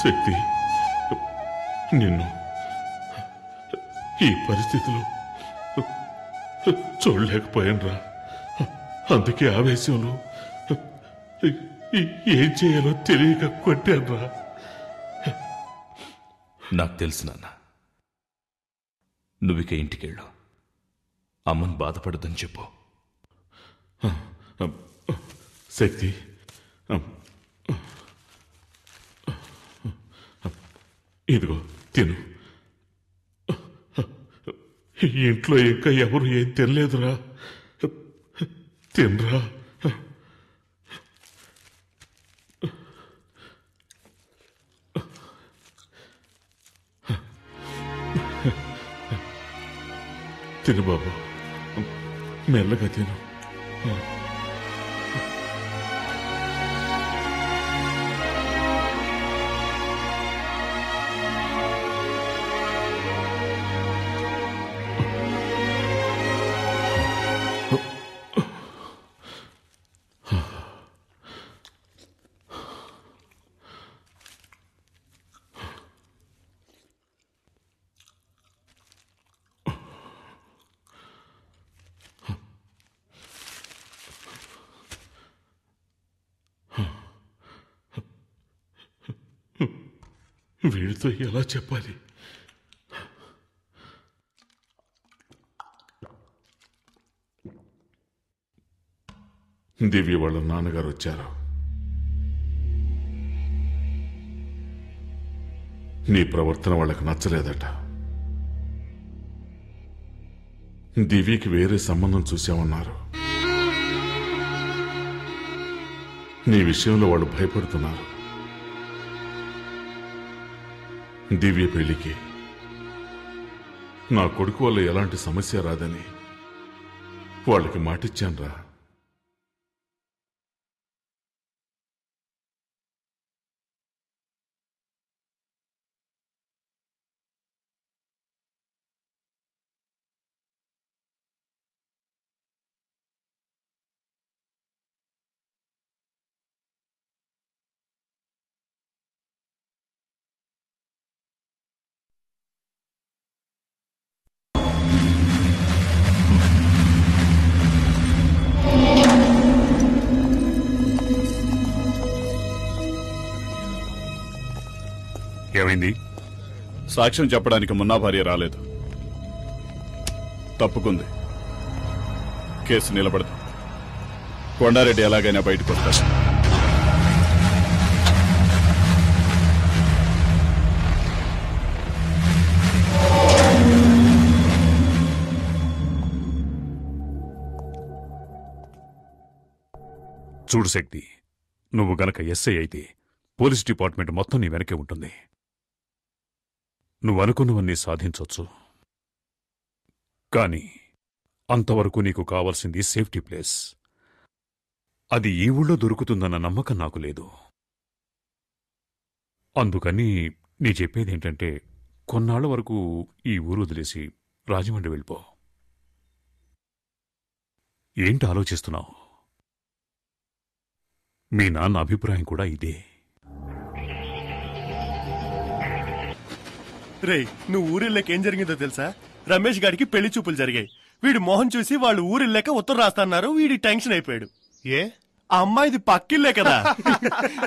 శక్తి, నిన్ను ఈ పరిస్థితిలో చూడలేకపోయానురా. అందుకే ఆవేశంలో ఏం చేయాలో తెలియక కొట్టానురా. నాకు తెలుసు నాన్న, నువ్విక ఇంటికెళ్ళు, అమ్మను బాధపడదని చెప్పు. శక్తి, ఇదిగో తిను. ఇంట్లో ఇంకా ఎవరు ఏం తినలేదురా, తినరా. తిను బాబు, మెల్లగా తిను. వీడితో ఎలా చెప్పాలి? దివ్య వాళ్ళ నాన్నగారు వచ్చారు. నీ ప్రవర్తన వాళ్ళకి నచ్చలేదట. దివ్యకి వేరే సంబంధం చూసామన్నారు. నీ విషయంలో వాళ్ళు భయపడుతున్నారు. దివ్య పెళ్లికి నా కొడుకు వల్ల ఎలాంటి సమస్య రాదని వాళ్ళకి మాటిచ్చానురా. ఏమైంది? సాక్ష్యం చెప్పడానికి మున్నా భార్య రాలేదు, తప్పుకుంది. కేసు నిలబడదు. కొండారెడ్డి ఎలాగైనా బయటకు వస్తారు. చూడు శక్తి, నువ్వు గనక ఎస్ఐ అయితే పోలీస్ డిపార్ట్మెంట్ మొత్తం నీ వెనకే ఉంటుంది. నువ్వనుకున్నవన్నీ సాధించొచ్చు, కానీ అంతవరకు నీకు కావాల్సింది సేఫ్టీ ప్లేస్. అది ఈ ఊళ్ళో దొరుకుతుందన్న నమ్మకం నాకు లేదు. అందుకని నీ చెప్పేదేంటంటే కొన్నాళ్ల వరకు ఈ ఊరు వదిలేసి రాజమండ్రి వెళ్ళిపో. ఏంటి ఆలోచిస్తున్నావు? మీ నాన్న అభిప్రాయం కూడా ఇదే. రే, నువ్వు ఊరెళ్ళాక ఏం జరిగిందో తెలుసా? రమేష్ గారికి పెళ్లి చూపులు జరిగాయి. వీడు మోహన్ చూసి వాళ్ళు ఊరెళ్ళాక ఉత్తరం రాస్తన్నారు. వీడి టెన్షన్ అయిపోయాడు. ఏ, ఆ అమ్మాయిది పక్కిల్లే కదా.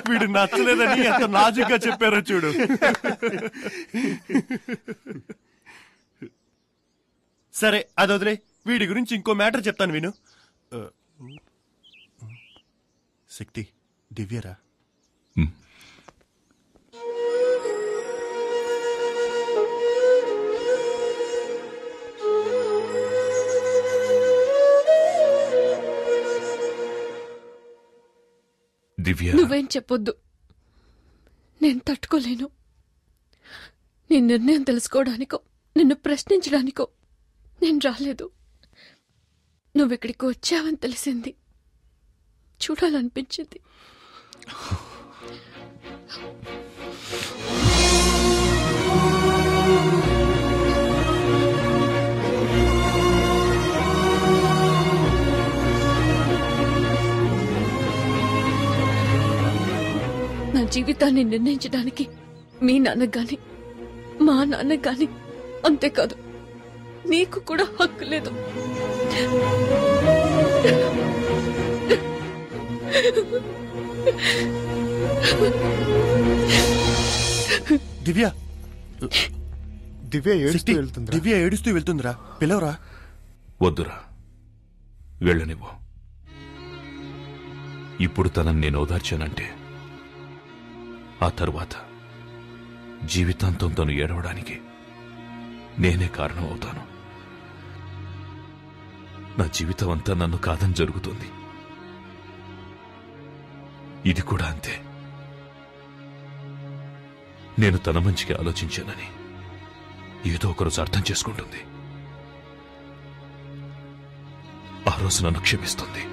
వీడు నచ్చలేదని ఎంత నాజుగ్గా చెప్పారో చూడు. సరే, అది వదిలే. వీడి గురించి ఇంకో మ్యాటర్ చెప్తాను విను. శక్తి, దివ్యరా? దివ్య, నువ్వేం చెప్పొద్దు, నేను తట్టుకోలేను. నీ నిర్ణయం తెలుసుకోవడానికో నిన్ను ప్రశ్నించడానికో నేను రాలేదు. నువ్విక్కడికి వచ్చావని తెలిసింది, చూడాలనిపించింది. నా జీవితాన్ని నిర్ణయించడానికి మీ నాన్నకు గాని మా నాన్నకు గాని అంతేకాదు నీకు కూడా హక్కు లేదు. దివ్య దివ్య ఏడుస్తూ వెళ్తుంది. దివ్య ఏడుస్తూ వెళ్తుందిరా, పిలవరా. వద్దురా, వెళ్ళనివ్వు. ఇప్పుడు తనని నేను ఓదార్చానంటే ఆ తరువాత జీవితాంతం తను ఏడవడానికి నేనే కారణం అవుతాను. నా జీవితం అంతా నన్ను కాదని జరుగుతుంది. ఇది కూడా అంతే. నేను తన మంచికి ఆలోచించానని ఏదో ఒకరోజు అర్థం చేసుకుంటుంది. ఆ రోజు నన్ను క్షమిస్తుంది.